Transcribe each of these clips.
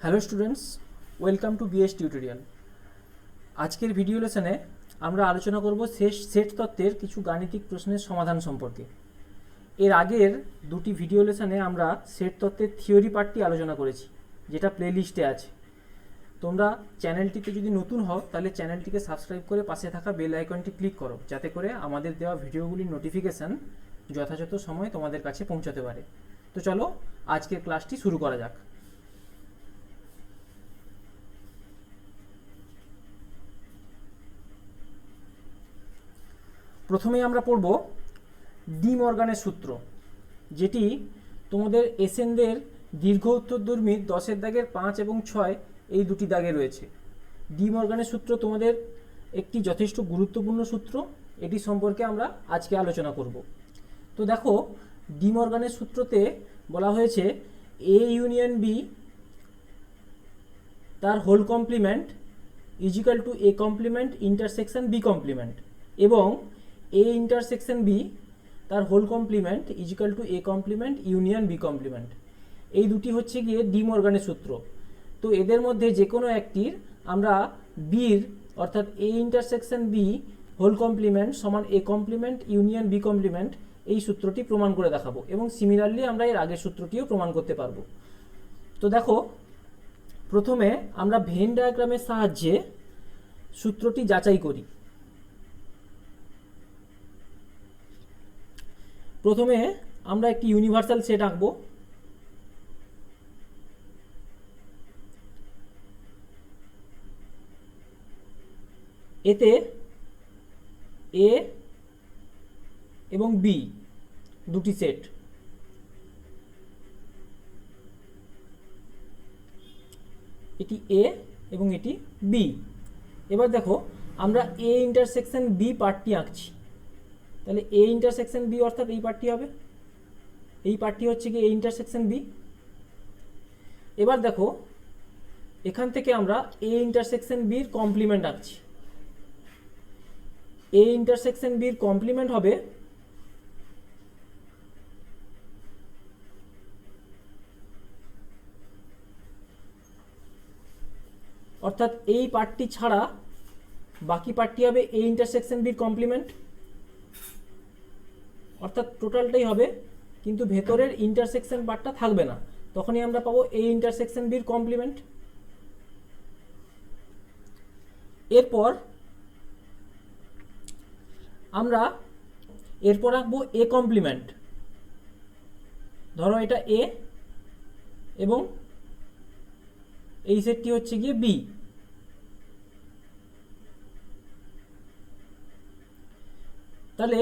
Hello students, welcome to BS tutorial. আজকের video লেসনে আমরা আলোচনা করব সেট তত্ত্বের কিছু গাণিতিক প্রশ্নের সমাধান সম্পর্কে। এর আগের দুটি ভিডিও লেসনে আমরা সেট তত্ত্বের থিওরি পার্টটি আলোচনা করেছি, যেটা প্লেলিস্টে আছে। তোমরা চ্যানেলটিতে যদি নতুন হও তাহলে চ্যানেলটিকে সাবস্ক্রাইব করে পাশে থাকা বেল আইকনটি ক্লিক করো, যাতে করে আমাদের দেওয়া ভিডিওগুলির নোটিফিকেশান যথাযথ সময় তোমাদের কাছে পৌঁছাতে পারে। তো চলো আজকের ক্লাসটি শুরু করা যাক। প্রথমেই আমরা পড়ব ডি মর্গানের সূত্র, যেটি তোমাদের এসএনদের দীর্ঘ উত্তরধর্মীর 10-এর দাগের 5 এবং 6 এই দুটি দাগে রয়েছে। ডি মর্গানের সূত্র তোমাদের একটি যথেষ্ট গুরুত্বপূর্ণ সূত্র, এটি সম্পর্কে আমরা আজকে আলোচনা করব। তো দেখো, ডি মর্গানের সূত্রতে বলা হয়েছে এ ইউনিয়ন বি তার whole complement equal to A complement intersection B complement, এবং এ ইন্টারসেকশন বি তার whole complement equal to A complement union B complement. এই দুটি হচ্ছে গিয়ে ডি মর্গানের সূত্র। তো এদের মধ্যে যে কোনো একটির আমরা বির অর্থাৎ A intersection B whole complement সমান A complement union B complement এই সূত্রটি প্রমাণ করে দেখাবো, এবং সিমিলারলি আমরা এর আগের সূত্রটিও প্রমাণ করতে পারবো। তো দেখো, প্রথমে আমরা ভেন ডায়াগ্রামের সাহায্যে সূত্রটি যাচাই করি। প্রথমে আমরা একটি ইউনিভার্সাল সেট আঁকব। এতে এ এবং বি দুটি সেট, এটি এ এবং এটি বি। এবার দেখো, আমরা এ ইন্টারসেকশন বি পার্টটি আঁকছি। তাহলে এ ইন্টারসেকশন বি অর্থাৎ এই পার্টটি হবে, এই পার্টটি হচ্ছে কি এ ইন্টারসেকশন বি। এবার দেখো, এখান থেকে আমরা এ ইন্টারসেকশন বির কমপ্লিমেন্ট আঁকছি। এ ইন্টারসেকশন বির কমপ্লিমেন্ট হবে অর্থাৎ এই পার্টটি ছাড়া বাকি পার্টটি হবে এ ইন্টারসেকশন বির কমপ্লিমেন্ট, অর্থাৎ টোটালটাই হবে, কিন্তু ভেতরের ইন্টারসেকশন পার্টটা থাকবে না। তখনই আমরা পাবো এ ইন্টারসেকশন বির কমপ্লিমেন্ট। এরপর আমরা আঁকবো এ কমপ্লিমেন্ট। ধরো এটা এ এবং এই সেটটি হচ্ছে গিয়ে বি। তাহলে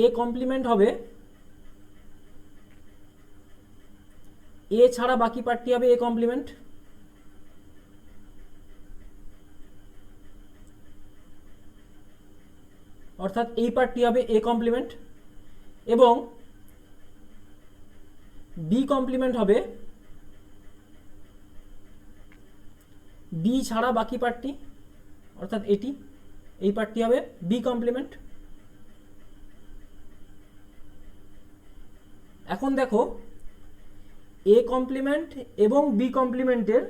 এ কমপ্লিমেন্ট হবে এ ছাড়া বাকি পার্টটি হবে এ কমপ্লিমেন্ট, অর্থাৎ এই পার্টটি হবে এ কমপ্লিমেন্ট, এবং বি কমপ্লিমেন্ট হবে বি ছাড়া বাকি পার্টটি, অর্থাৎ এটি, এই পার্টটি হবে বি কমপ্লিমেন্ট। এখন দেখো, এ কমপ্লিমেন্ট এবং বি কমপ্লিমেন্টের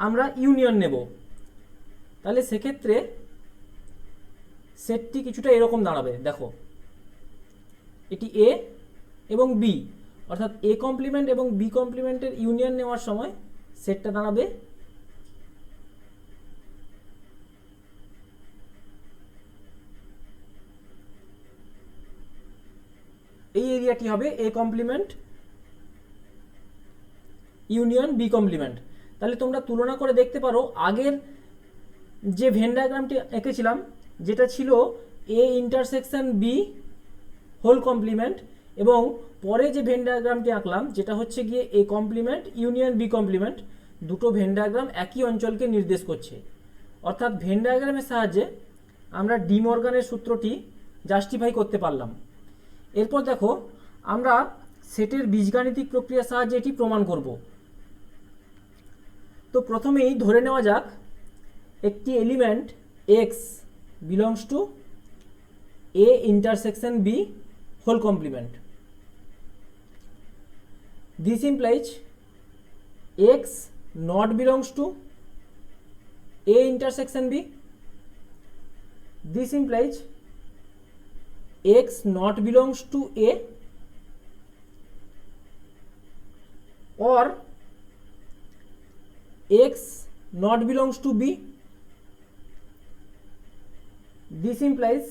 আমরা ইউনিয়ন নেব। তাহলে সেক্ষেত্রে সেটটি কিছুটা এরকম দাঁড়াবে। দেখো, এটি এ এবং বি, অর্থাৎ এ কমপ্লিমেন্ট এবং বি কমপ্লিমেন্টের ইউনিয়ন নেওয়ার সময় সেটটা দাঁড়াবে এই এরিয়াটি হবে A complement union B complement. তাহলে তোমরা তুলনা করে দেখতে পারো, আগের যে ভেন ডায়াগ্রামটি এঁকেছিলাম যেটা ছিল A intersection B whole complement, এবং পরে যে ভেন ডায়াগ্রামটি আঁকলাম যেটা হচ্ছে গিয়ে A complement union B complement, দুটো ভেন ডায়াগ্রাম একই অঞ্চলকে নির্দেশ করছে। অর্থাৎ ভেন ডায়াগ্রামের সাহায্যে আমরা ডি মর্গানের সূত্রটি জাস্টিফাই করতে পারলাম। এরপর দেখো, আমরা সেটের বীজগাণিতিক প্রক্রিয়ার সাহায্যে এটি প্রমাণ করব। তো প্রথমেই ধরে নেওয়া যাক একটি element x belongs to A intersection B whole complement. This implies x not belongs to A intersection B. This implies x not belongs to A or x not belongs to B. This implies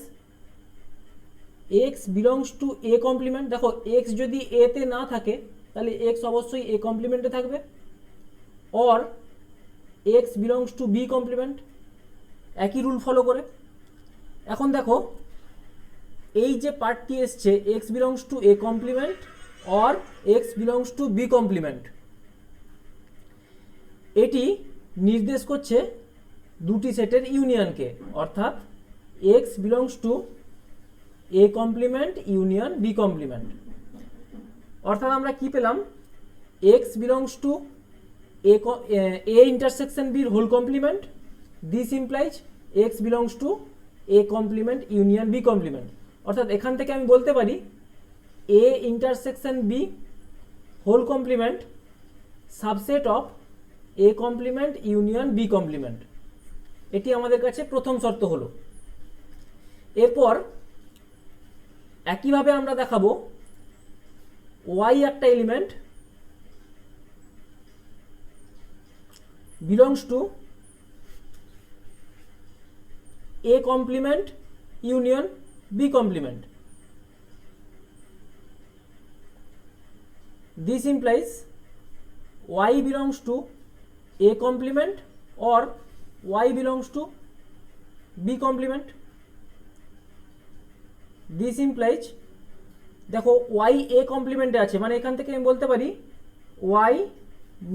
x belongs to A complement. দেখো x যদি A তে না থাকে তাহলে x অবশ্যই A কমপ্লিমেন্টে থাকবে, or x belongs to B complement, একই rule follow করে। এখন দেখো এই যে পার্টটি এসছে x belongs to A complement or x belongs to B complement, এটি নির্দেশ করছে দুটি সেটের ইউনিয়নকে, অর্থাৎ x belongs to A complement union B complement। অর্থাৎ আমরা কি পেলাম, x belongs to A intersection B whole complement. This implies x belongs to A complement union B complement। অর্থাৎ এখান থেকে আমি বলতে পারি A intersection B whole complement subset of A complement union B complement। এটি আমাদের কাছে প্রথম শর্ত হলো। এরপর একইভাবে আমরা দেখাবো y একটা element belongs to A complement union B complement. This implies y belongs to A complement or y belongs to B complement. This implies দেখো y A complement আছে, মানে এখান থেকে আমি বলতে পারি y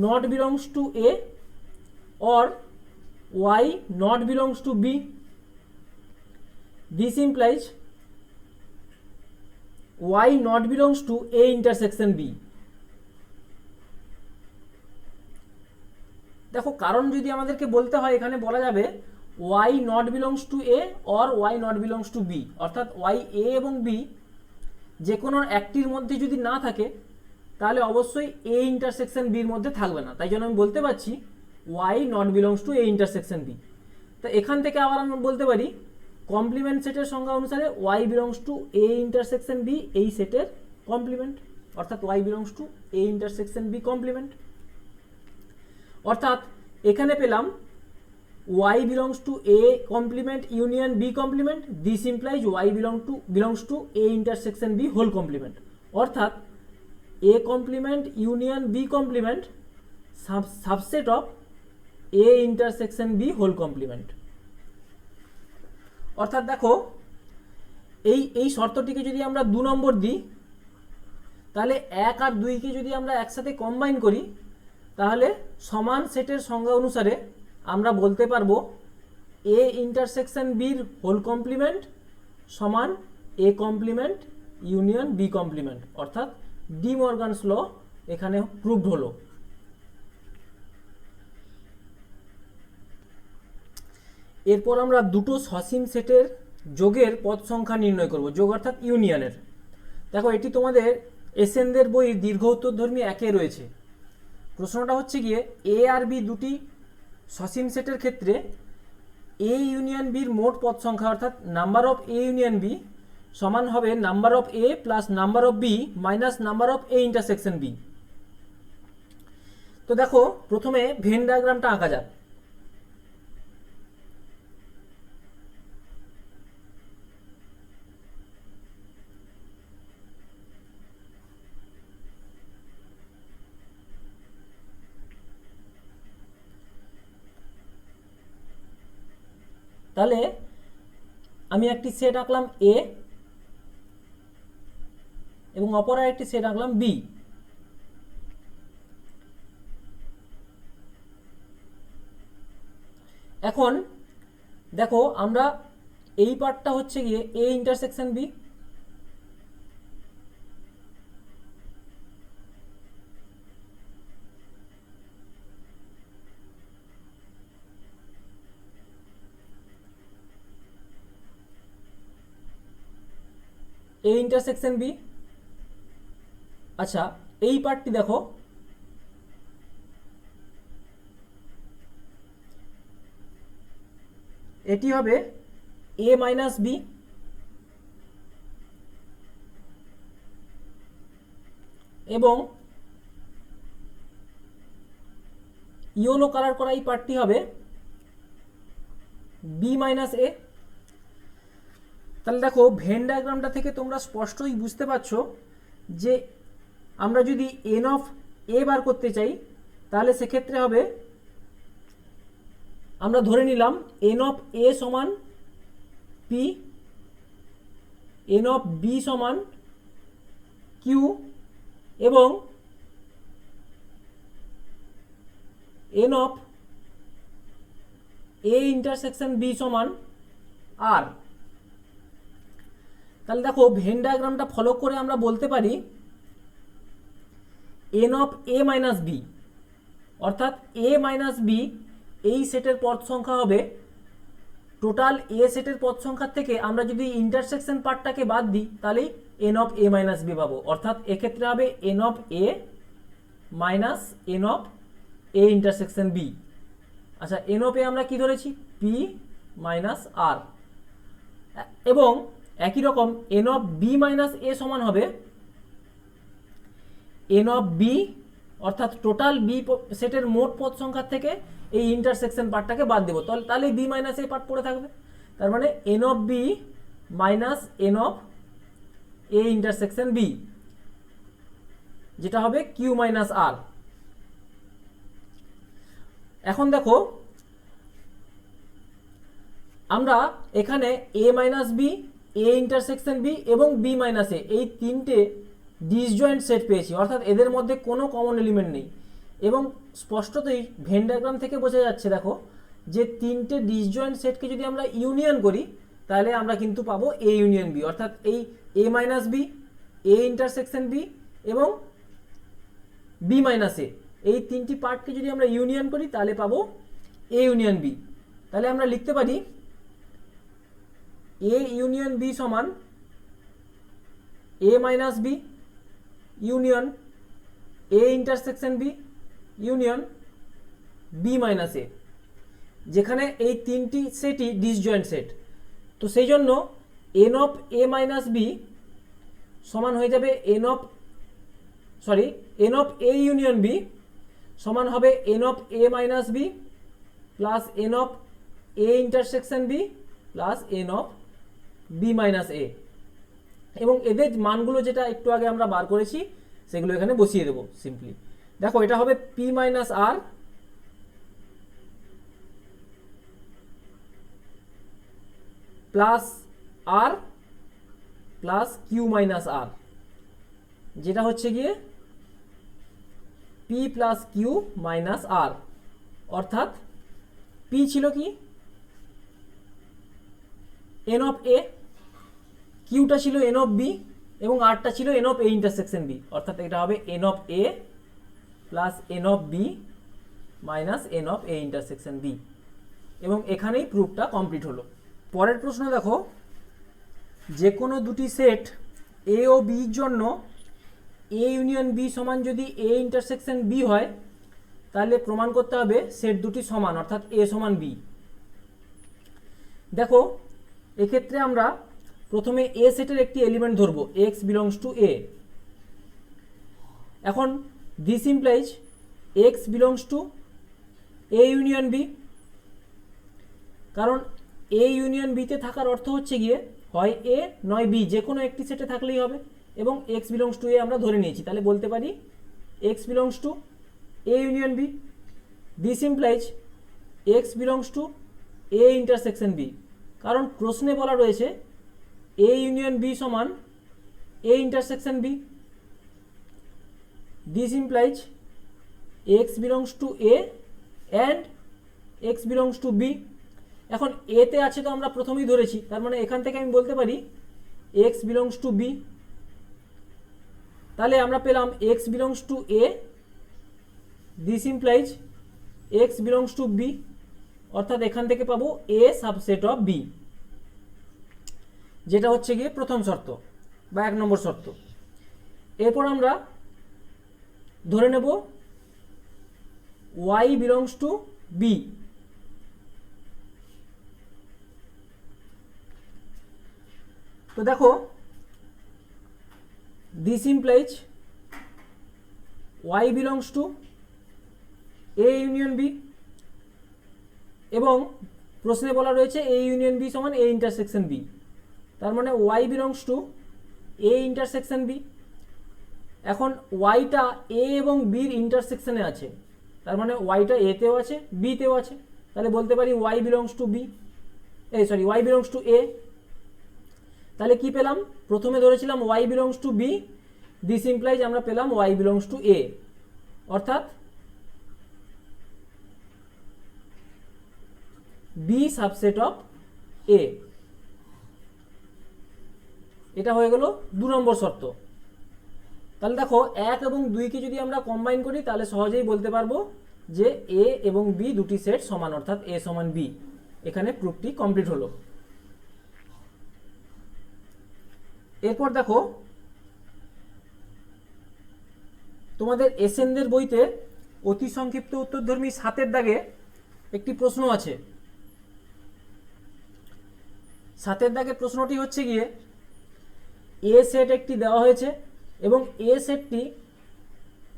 not belongs to A or y not belongs to B. This implies y not belongs to A intersection B. দেখো কারণ যদি আমাদেরকে বলতে হয় এখানে বলা যাবে y not belongs to A or y not belongs to B, অর্থাৎ y A এবং B যে কোনো একটির মধ্যে যদি না থাকে তাহলে অবশ্যই A ইন্টারসেকশন B এর মধ্যে থাকবে না। তাই জন্য আমি বলতে পারছি y not belongs to A intersection B। তো এখান থেকে আবার আমরা বলতে পারি কমপ্লিমেন্ট সেটের সংজ্ঞা অনুসারে y belongs to A intersection B এই সেটের কমপ্লিমেন্ট, অর্থাৎ y belongs to A intersection B complement. অর্থাৎ এখানে পেলাম y belongs to A complement union B complement. This implies y belongs to A intersection B whole complement, অর্থাৎ A complement union B complement subset of A intersection B whole complement। অর্থাৎ দেখো এই শর্তটিকে যদি আমরা 2 নম্বর দিই তাহলে 1 আর 2 কে যদি আমরা একসাথে কম্বাইন করি তাহলে সমান সেটের সংজ্ঞা অনুসারে আমরা বলতে পারবো A ইন্টারসেকশন B এর হোল কমপ্লিমেন্ট সমান A complement union B complement, অর্থাৎ ডি মর্গানস ল এখানে প্রুভড হলো। এরপর আমরা দুটো সসীম সেটের যোগের পদ সংখ্যা নির্ণয় করব, যোগ অর্থাৎ ইউনিয়নের। দেখো এটি তোমাদের এসএনদের বইয়ের দীর্ঘ উত্তরধর্মী 1-এ রয়েছে। প্রশ্নটা হচ্ছে গিয়ে এ আর বি দুটি সসীম সেটের ক্ষেত্রে এ ইউনিয়ন বির মোট পদ সংখ্যা অর্থাৎ number of A union B সমান হবে number of A plus number of B minus number of A intersection B. তো দেখো প্রথমে ভেন ডায়াগ্রামটা আঁকা যাক। তাহলে আমি একটি সেট আঁকলাম এ এবং অপর আরেকটি সেট আঁকলাম বি। এখন দেখো আমরা এই পার্টটা হচ্ছে গিয়ে A intersection B, A intersection B. আচ্ছা এই পার্টটি দেখো এটি হবে এ মাইনাস বি, এবং ইয়েলো কালার করা এই পার্টটি হবে বি মাইনাস এ। তাহলে দেখো ভেন ডায়াগ্রামটা থেকে তোমরা স্পষ্টই বুঝতে পারছো যে আমরা যদি এন অফ এ বার করতে চাই তাহলে সেক্ষেত্রে হবে, আমরা ধরে নিলাম এন অফ এ সমান পি, এন অফ বি সমান কিউ, এবং n of A intersection B সমান আর। তাহলে দেখো ভেন ডায়াগ্রামটা ফলো করে আমরা বলতে পারি n of A minus B, অর্থাৎ এ মাইনাস বি এই সেটের পদ সংখ্যা হবে, টোটাল এ সেটের পদ সংখ্যার থেকে আমরা যদি ইন্টারসেকশন পার্টটাকে বাদ দিই তাহলেই N of A minus B পাবো, অর্থাৎ এক্ষেত্রে হবে N of A minus N of A intersection B. আচ্ছা, এন অফ এ আমরা কি ধরেছি, পি মাইনাস আর, এবং একই রকম N of B minus A সমান হবে এন অফ বি, অর্থাৎ টোটাল বি সেটের মোট পদ সংখ্যার থেকে এই ইন্টারসেকশন পার্টটাকে বাদ দেবো, তাহলে বি মাইনাস এ পার্ট পড়ে থাকবে। তার মানে N of B minus N of A intersection B, যেটা হবে কিউ মাইনাস আর। এখন দেখো আমরা এখানে A minus B, A intersection B এবং বি মাইনাস এ এই তিনটে ডিসজয়েন্ট সেট পেয়েছি, অর্থাৎ এদের মধ্যে কোনো কমন এলিমেন্ট নেই, এবং স্পষ্টতই ভেন ডায়াগ্রাম থেকে বোঝা যাচ্ছে দেখো যে তিনটে ডিসজয়েন্ট সেটকে যদি আমরা ইউনিয়ন করি তাহলে আমরা কিন্তু পাবো এ ইউনিয়ন বি, অর্থাৎ এই A minus B, A intersection B এবং বি মাইনাস এ এই তিনটি পার্টকে যদি আমরা ইউনিয়ন করি তাহলে পাবো এ ইউনিয়ন বি। তাহলে আমরা লিখতে পারি এ ইউনিয়ন বি সমান A minus B union A intersection B union B minus A, যেখানে এই তিনটি সেটই ডিসজয়েন্ট সেট। তো সেই জন্য N of A minus B সমান হয়ে যাবে N of A union B সমান হবে N of A minus B plus N of A intersection B plus N of B minus A, এবং এদের মানগুলো যেটা একটু আগে আমরা বার করেছি সেগুলো এখানে বসিয়ে দেবো সিম্পলি। দেখো এটা হবে পি মাইনাস আর প্লাস আর প্লাস কিউ মাইনাস আর, যেটা হচ্ছে গিয়ে পি প্লাস কিউ মাইনাস আর, অর্থাৎ পি ছিল কি এন অফ এ, কিউটা ছিল এন অফ বি এবং আরটা ছিল N of A intersection B, অর্থাৎ এটা হবে N of A plus N of B minus N of A intersection B, এবং এখানেই প্রুফটা কমপ্লিট হলো। পরের প্রশ্ন দেখো, যে কোনো দুটি সেট এ ও বির জন্য এ ইউনিয়ন বি সমান যদি এ ইন্টারসেকশন বি হয় তাহলে প্রমাণ করতে হবে সেট দুটি সমান, অর্থাৎ এ সমান বি। দেখো এক্ষেত্রে আমরা প্রথমে এ সেটের একটি এলিমেন্ট ধরবো এক্স বিলংস টু এ। এখন this implies X belongs to A union B, কারণ এ ইউনিয়ন বিতে থাকার অর্থ হচ্ছে গিয়ে হয় এ নয় বি, যে কোনো একটি সেটে থাকলেই হবে, এবং এক্স বিলংস টু এ আমরা ধরে নিয়েছি, তাহলে বলতে পারি X belongs to A union B. This implies X belongs to A intersection B, কারণ প্রশ্নে বলা রয়েছে এ ইউনিয়ন বি সমান A intersection B. This implies X belongs to A and X belongs to B. এখন এতে আছে তো আমরা প্রথমেই ধরেছি, তার মানে এখান থেকে আমি বলতে পারি এক্স বিলংস টু বি। তাহলে আমরা পেলাম X belongs to A, this implies X belongs to B, অর্থাৎ এখান থেকে পাবো এ সাবসেট অফ বি, যেটা হচ্ছে গিয়ে প্রথম শর্ত বা 1 নম্বর শর্ত। এরপর আমরা ধরে নেব ওয়াই বিলংস টু বি, তো দেখো this implies Y belongs to A union B, এবং প্রশ্নে বলা রয়েছে এ ইউনিয়ন বি সমান এ ইন্টারসেকশন বি, তার মানে Y belongs to A intersection B. এখন ওয়াইটা এ এবং বির ইন্টারসেকশনে আছে, তার মানে ওয়াইটা এতেও আছে বিতেও আছে, তাহলে বলতে পারি Y belongs to B, Y belongs to A. তাহলে কি পেলাম, প্রথমে ধরেছিলাম Y belongs to B, this implies আমরা পেলাম ওয়াই বিলংস টু এ, অর্থাৎ বি সাবসেট অফ এ। এটা হয়ে গেল 2 নম্বর শর্ত। তাহলে দেখো 1 এবং 2কে যদি আমরা কম্বাইন করি তাহলে সহজেই বলতে পারবো যে এ এবং বি দুটি সেট সমান, অর্থাৎ এ সমান বি। এখানে প্রুফটি কমপ্লিট হলো। এরপর দেখো তোমাদের এসএনদের বইতে অতি সংক্ষিপ্ত উত্তরধর্মী 7 দাগে একটি প্রশ্ন আছে। 7 দাগের প্রশ্নটি হচ্ছে গিয়ে এ সেট একটি দেওয়া হয়েছে এবং এ সেটটি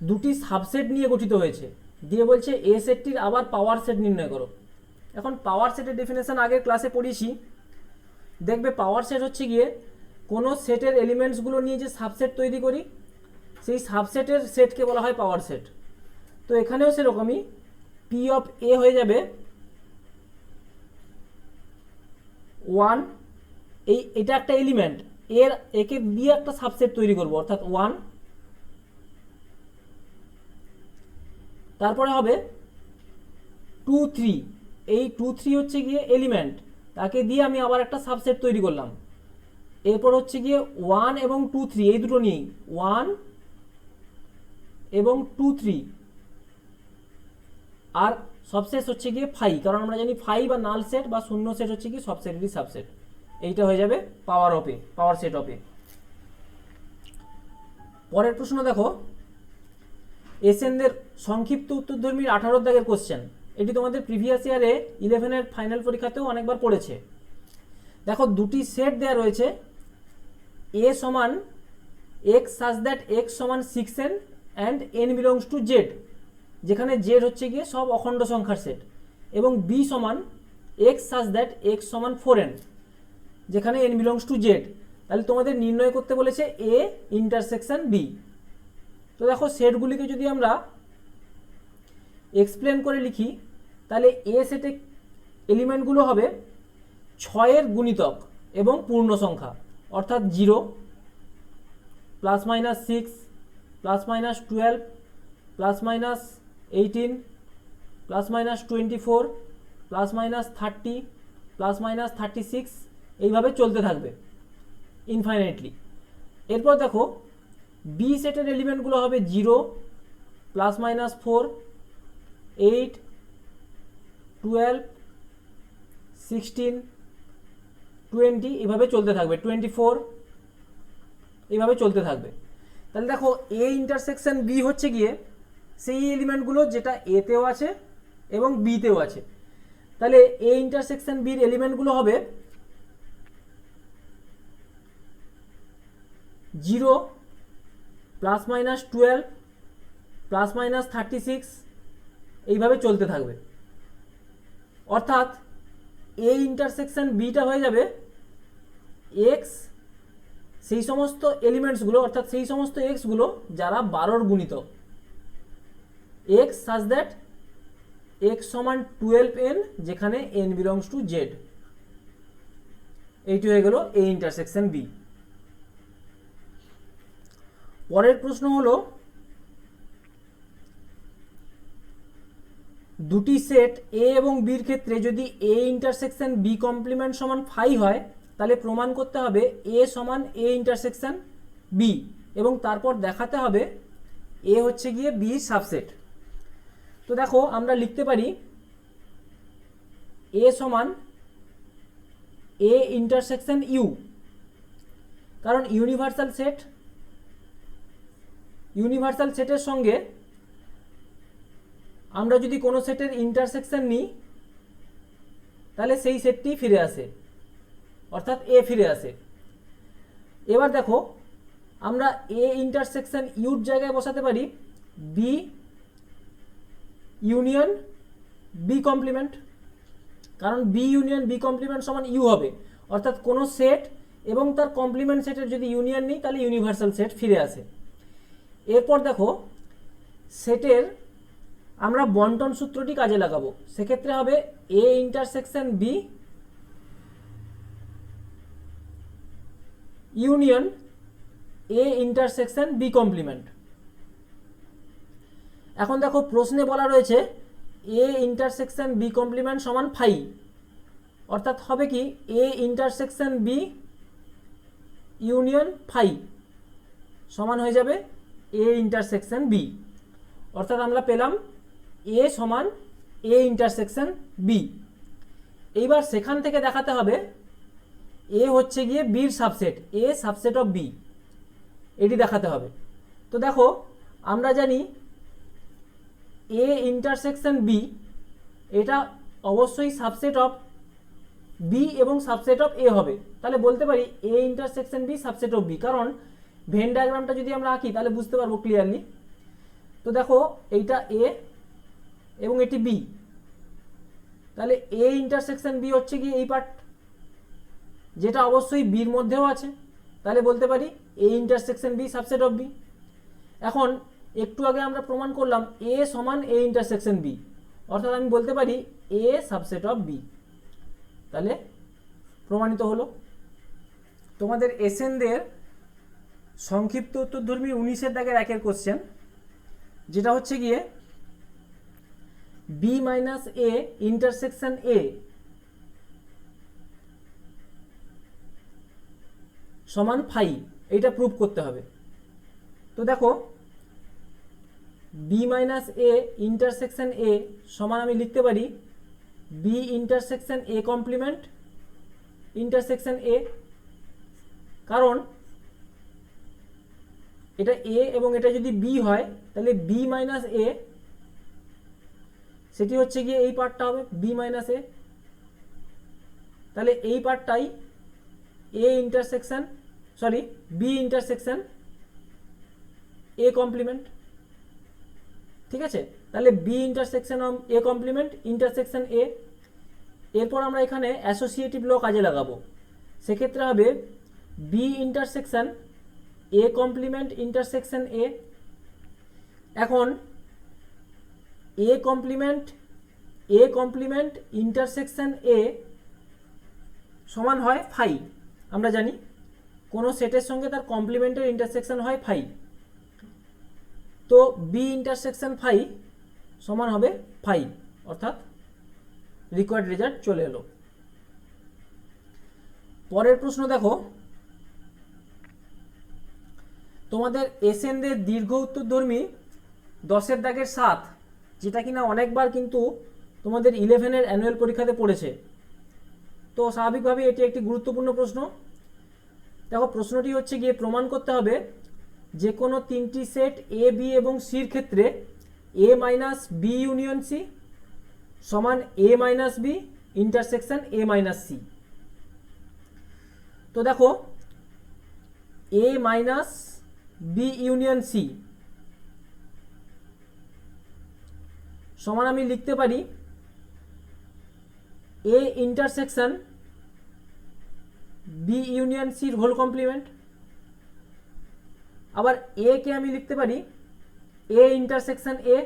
দুটি সাবসেট নিয়ে গঠিত হয়েছে, দিয়ে বলছে এ সেটটির আবার পাওয়ার সেট নির্ণয় করো। এখন পাওয়ার সেটের ডেফিনেশন আগের ক্লাসে পড়িয়েছি। দেখবে পাওয়ার সেট হচ্ছে গিয়ে কোনো সেটের এলিমেন্টসগুলো নিয়ে যে সাবসেট তৈরি করি সেই সাবসেটের সেটকে বলা হয় পাওয়ার সেট। তো এখানেও সেরকমই পি অফ এ হয়ে যাবে 1, এটা একটা এলিমেন্ট, একে দিয়ে একটা সাবসেট তৈরি করব অর্থাৎ 1। তারপরে হবে 2, 3, এই 2, 3 হচ্ছে গিয়ে এলিমেন্ট, তাকে দিয়ে আমি আবার একটা সাবসেট তৈরি করলাম। এরপর হচ্ছে গিয়ে 1 এবং 2, 3 এই দুটো নিয়েই 1 এবং 2, 3, আর সবশেষ হচ্ছে গিয়ে 5, কারণ আমরা জানি 5 বা নাল সেট বা শূন্য সেট হচ্ছে কি সব সেটেরই সাবসেট। এইটা হয়ে যাবে পাওয়ার সেট অফ এ। পরের প্রশ্ন দেখো এসএনদের সংক্ষিপ্ত উত্তরধর্মীর 18 দাগের কোশ্চেন। এটি তোমাদের প্রিভিয়াস ইয়ারে 11-এর ফাইনাল পরীক্ষাতেও অনেকবার পড়েছে। দেখো দুটি সেট দেওয়া রয়েছে, এ সমান এক্স সাজ দ্যাট এক্স সমান 6n and N belongs to Z, যেখানে জেড হচ্ছে গিয়ে সব অখণ্ড সংখ্যার সেট, এবং বি সমান এক্স সাজ দ্যাট এক্স সমান 4n, যেখানে এন বিলংস টু জেড। তাহলে তোমাদের নির্ণয় করতে বলেছে এ ইন্টারসেকশন বি। তো দেখো সেটগুলিকে যদি আমরা এক্সপ্লেন করে লিখি তাহলে এ সেটে এলিমেন্টগুলো হবে 6-এর গুণিতক এবং পূর্ণ সংখ্যা, অর্থাৎ 0, +-6, +-12, +-18, +-24, +-30, +-36, এইভাবে চলতে থাকবে ইনফাইনাইটলি। এরপর দেখো বি সেটের এলিমেন্টগুলো হবে 0, +-4, 8, 12, 16, 20, এভাবে চলতে থাকবে, 24, এইভাবে চলতে থাকবে। তাহলে দেখো এ ইন্টারসেকশন বি হচ্ছে গিয়ে সেই এলিমেন্টগুলো যেটা এতেও আছে এবং বিতেও আছে। তাহলে এ ইন্টারসেকশন বির এলিমেন্টগুলো হবে 0, +-12, +-36, এইভাবে চলতে থাকবে। অর্থাৎ এ ইন্টারসেকশন বিটা হয়ে যাবে এক্স, সেই সমস্ত এলিমেন্টসগুলো অর্থাৎ সেই সমস্ত এক্সগুলো যারা 12-র গুণিতক, এক্স সাজ দ্যাট এক্স সমান 12n, যেখানে n বিলংস টু জেড। এইটি হয়ে গেল এ ইন্টারসেকশন বি। পরের প্রশ্ন হলো দুটি সেট এ এবং বির ক্ষেত্রে যদি এ ইন্টারসেকশন বি কমপ্লিমেন্ট সমান 5 হয় তাহলে প্রমাণ করতে হবে এ সমান এ ইন্টারসেকশন বি, এবং তারপর দেখাতে হবে এ হচ্ছে গিয়ে বি সাবসেট। তো দেখো আমরা লিখতে পারি এ সমান এ ইন্টারসেকশন ইউ, কারণ ইউনিভার্সাল সেটের সঙ্গে আমরা যদি কোনো সেটের ইন্টারসেকশন নিই তাহলে সেই সেটটি ফিরে আসে, অর্থাৎ এ ফিরে আসে। এবার দেখো আমরা এ ইন্টারসেকশন ইউর জায়গায় বসাতে পারি বি ইউনিয়ন বি কমপ্লিমেন্ট, কারণ বি ইউনিয়ন বি কমপ্লিমেন্ট সমান ইউ হবে, অর্থাৎ কোনো সেট এবং তার কমপ্লিমেন্ট সেটের যদি ইউনিয়ন নিই তাহলে ইউনিভার্সাল সেট ফিরে আসে। এরপর দেখো সেটের আমরা বন্টন সূত্রটি কাজে লাগাবো, সেক্ষেত্রে হবে A intersection B union A intersection B complement. এখন দেখো প্রশ্নে বলা রয়েছে এ ইন্টারসেকশন বি কমপ্লিমেন্ট সমান ফাই, অর্থাৎ হবে কি A intersection B union phi সমান হয়ে যাবে এ ইন্টারসেকশন বি, অর্থাৎ আমরা পেলাম এ সমান এ ইন্টারসেকশন বি। এইবার সেখান থেকে দেখাতে হবে এ হচ্ছে গিয়ে বির subset, A subset of B, এটি দেখাতে হবে। তো দেখো আমরা জানি এ ইন্টারসেকশন বি এটা অবশ্যই সাবসেট অফ বি এবং সাবসেট অফ এ হবে, তাহলে বলতে পারি A intersection B subset of B, কারণ ভেন ডায়াগ্রামটা যদি আমরা আঁকি তাহলে বুঝতে পারবো ক্লিয়ারলি। তো দেখো এইটা এ এবং এটি বি, তাহলে এ ইন্টারসেকশন বি হচ্ছে কি এই পার্ট, যেটা অবশ্যই বির মধ্যেও আছে, তাহলে বলতে পারি A intersection B subset of B. এখন একটু আগে আমরা প্রমাণ করলাম এ সমান এ ইন্টারসেকশন বি, অর্থাৎ আমি বলতে পারি এ সাবসেট অফ বি, তাহলে প্রমাণিত হলো। তোমাদের এসএনদের সংক্ষিপ্ত উত্তরধর্মী 19-এর দাগের 1-এর কোশ্চেন, যেটা হচ্ছে গিয়ে B minus A intersection A সমান ফাই, এইটা প্রুভ করতে হবে। তো দেখো B minus A intersection A সমান আমি লিখতে পারি B intersection A complement intersection A, কারণ এটা এ এবং এটা যদি বি হয় তাহলে বি মাইনাস এ সেটি হচ্ছে গিয়ে এই পার্টটা হবে বি মাইনাস এ, তাহলে এই পার্টটাই A intersection B intersection A complement, ঠিক আছে। তাহলে B intersection of A complement intersection A. এরপর আমরা এখানে অ্যাসোসিয়েটিভ ল কাজে লাগাবো, সেক্ষেত্রে হবে B intersection A complement intersection A. এখন এ কমপ্লিমেন্ট ইন্টারসেকশন এ সমান হয় ফাই, আমরা জানি কোনো সেটের সঙ্গে তার কমপ্লিমেন্টের ইন্টারসেকশন হয় ফাই, তো বি ইন্টারসেকশন ফাই সমান হবে ফাই, অর্থাৎ রিকোয়ার্ড রেজাল্ট চলে এলো। পরের প্রশ্ন দেখো, তোমাদের এসএনদের দীর্ঘ উত্তরধর্মী 10-এর দাগের 7, যেটা কিনা অনেকবার কিন্তু তোমাদের 11-এর অ্যানুয়াল পরীক্ষাতে পড়েছে, তো স্বাভাবিকভাবে এটি একটি গুরুত্বপূর্ণ প্রশ্ন। দেখো প্রশ্নটি হচ্ছে গিয়ে প্রমাণ করতে হবে যে কোনো 3টি সেট এ বি এবং সির ক্ষেত্রে A minus B union C সমান A minus B intersection A minus C. তো দেখো A minus B union C সমান আমি লিখতে পারি এ ইন্টারসেকশন বি ইউনিয়ন সির হোল কমপ্লিমেন্ট, আবার এ কে আমি লিখতে পারি এ ইন্টারসেকশন এ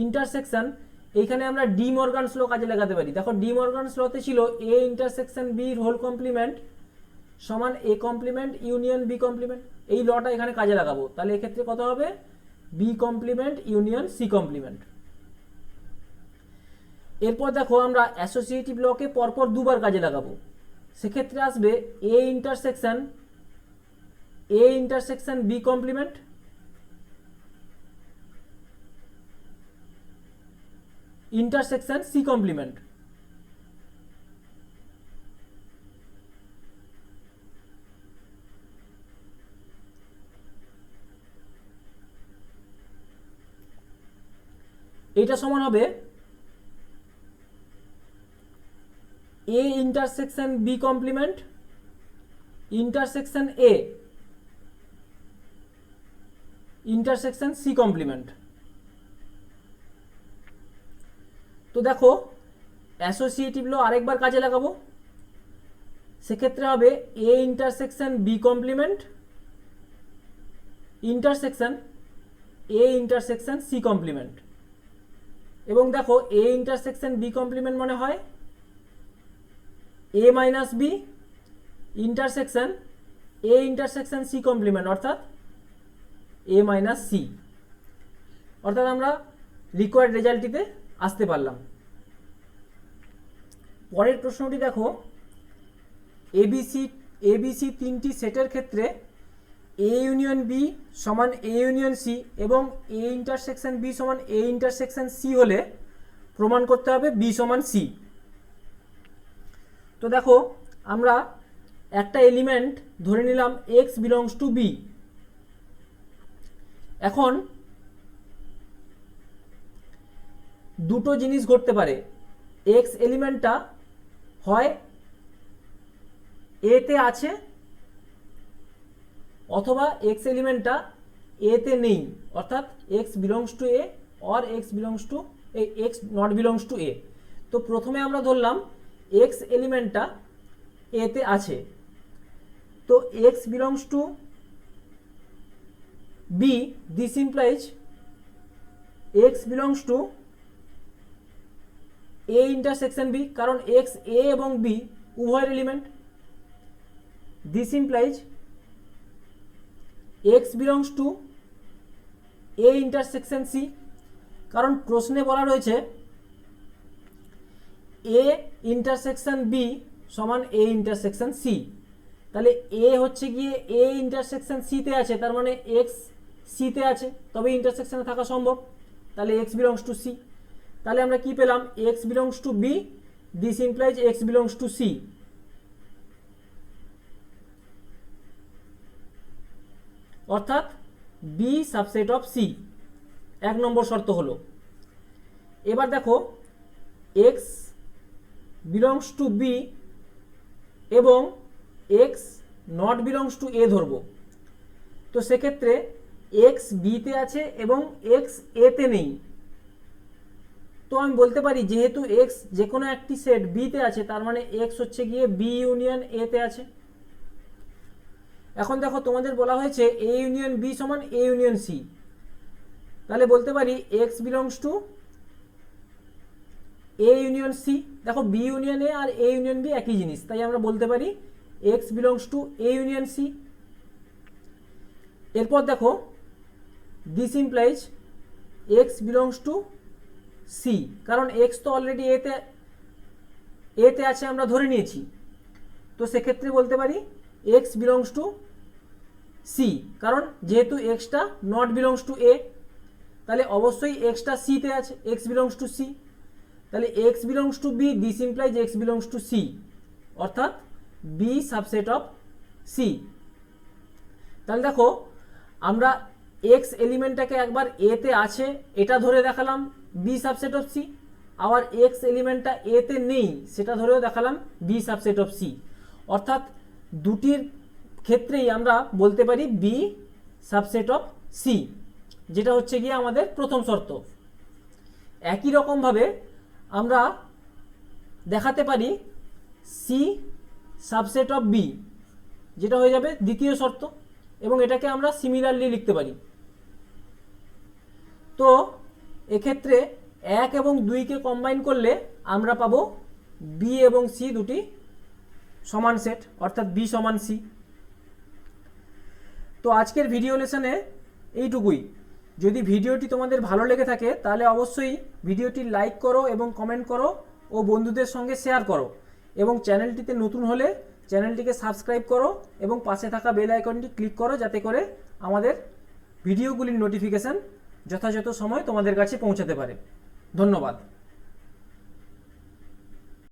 ইন্টারসেকশন, এইখানে আমরা ডি মর্গানস ল কাজে লাগাতে পারি। দেখো ডি মর্গানস লতে ছিল এ ইন্টারসেকশন বির হোল কমপ্লিমেন্ট সমান A complement union B complement, এই লটা এখানে কাজে লাগাবো, তাহলে এক্ষেত্রে কত হবে B complement union C complement. এরপর দেখো আমরা অ্যাসোসিয়েটিভ লকে পরপর দুবার কাজে লাগাবো, সেক্ষেত্রে আসবে A intersection B complement intersection C complement. এইটা সমান হবে A intersection B complement intersection A intersection C complement. তো দেখো অ্যাসোসিয়েটিভ ল আরেকবার কাজে লাগাবো, সেক্ষেত্রে হবে A intersection B complement intersection A intersection C complement. এবং দেখো এ ইন্টারসেকশন বি কমপ্লিমেন্ট মানে হয় A minus B intersection A intersection C complement, অর্থাৎ এ মাইনাস সি। অর্থাৎ আমরা রিকোয়ার্ড রেজাল্টটিতে আসতে পারলাম। পরের প্রশ্নটি দেখো, এবিসি তিনটি সেটের ক্ষেত্রে এ ইউনিয়ন বি সমান এ ইউনিয়ন সি এবং এ ইন্টারসেকশন বি সমান এ ইন্টারসেকশন সি হলে প্রমাণ করতে হবে বি সমান সি। তো দেখো আমরা একটা এলিমেন্ট ধরে নিলাম এক্স বিলংস টু বি। এখন দুটো জিনিস ঘটতে পারে, এক্স এলিমেন্টটা হয় এতে আছে অথবা এক্স এলিমেন্টটা এতে নেই, অর্থাৎ X belongs to A or X belongs to X not belongs to A. তো প্রথমে আমরা ধরলাম এক্স এলিমেন্টটা এতে আছে, তো X belongs to B, this implies X belongs to A intersection B, কারণ এক্স এ এবং বি উভয়ের element. This implies X belongs to A intersection C, কারণ প্রশ্নে বলা রয়েছে এ ইন্টারসেকশন বি সমান এ ইন্টারসেকশন সি। তাহলে এ হচ্ছে গিয়ে এ ইন্টারসেকশন সিতে আছে, তার মানে এক্স সিতে আছে, তবে ইন্টারসেকশনে থাকা সম্ভব, তাহলে এক্স বিলংস টু সি। তাহলে আমরা কি পেলাম, X belongs to B, this implies X belongs to C. অর্থাৎ বি সাবসেট অফ সি, এক নম্বর শর্ত হলো। এবার দেখো এক্স বিলংস টু বি এবং X not belongs to A ধরবো। তো সেক্ষেত্রে এক্স বিতে আছে এবং এক্স এতে নেই। তো আমি বলতে পারি যেহেতু এক্স যে কোনো একটি সেট বিতে আছে, তার মানে এক্স হচ্ছে গিয়ে বি ইউনিয়ন এতে আছে। এখন দেখো তোমাদের বলা হয়েছে এ ইউনিয়ন বি সমান এ ইউনিয়ন সি, তাহলে বলতে পারি X belongs to A union C. দেখো বি ইউনিয়ন এ আর এ ইউনিয়ন বি একই জিনিস, তাই আমরা বলতে পারি X belongs to A union C. এরপর দেখো this implies X belongs to C, কারণ এক্স তো অলরেডি এতে আছে আমরা ধরে নিয়েছি। তো সেক্ষেত্রে বলতে পারি এক্স বিলংস টু সি, কারণ যেহেতু এক্সটা নট বিলংস টু এ, তাহলে অবশ্যই এক্সটা সিতে আছে, এক্স বিলংস টু সি। তাহলে X belongs to B, this implies X belongs to C, অর্থাৎ বি সাবসেট অফ সি। তাহলে দেখো আমরা এক্স এলিমেন্টটাকে একবার এতে আছে এটা ধরে দেখালাম বি সাবসেট অফ সি, আবার এক্স এলিমেন্টটা এতে নেই সেটা ধরেও দেখালাম বি সাবসেট অফ সি। অর্থাৎ দুটির ক্ষেত্রেই আমরা বলতে পারি বি সাবসেট অফ সি, যেটা হচ্ছে গিয়ে আমাদের প্রথম শর্ত। একই রকমভাবে আমরা দেখাতে পারি সি সাবসেট অফ বি, যেটা হয়ে যাবে দ্বিতীয় শর্ত, এবং এটাকে আমরা সিমিলারলি লিখতে পারি। তো এক্ষেত্রে 1 এবং 2কে কম্বাইন করলে আমরা পাবো বি এবং সি দুটি সমান সেট, অর্থাৎ বি সমান সি। তো আজকের ভিডিও লেসনে এইটুকুই। যদি ভিডিওটি তোমাদের ভালো লেগে থাকে তাহলে অবশ্যই ভিডিওটি লাইক করো এবং কমেন্ট করো ও বন্ধুদের সঙ্গে শেয়ার করো, এবং চ্যানেলটিতে নতুন হলে চ্যানেলটিকে সাবস্ক্রাইব করো এবং পাশে থাকা বেল আইকনটি ক্লিক করো, যাতে করে আমাদের ভিডিওগুলির নোটিফিকেশান যথাযথ সময় তোমাদের কাছে পৌঁছাতে পারে। ধন্যবাদ।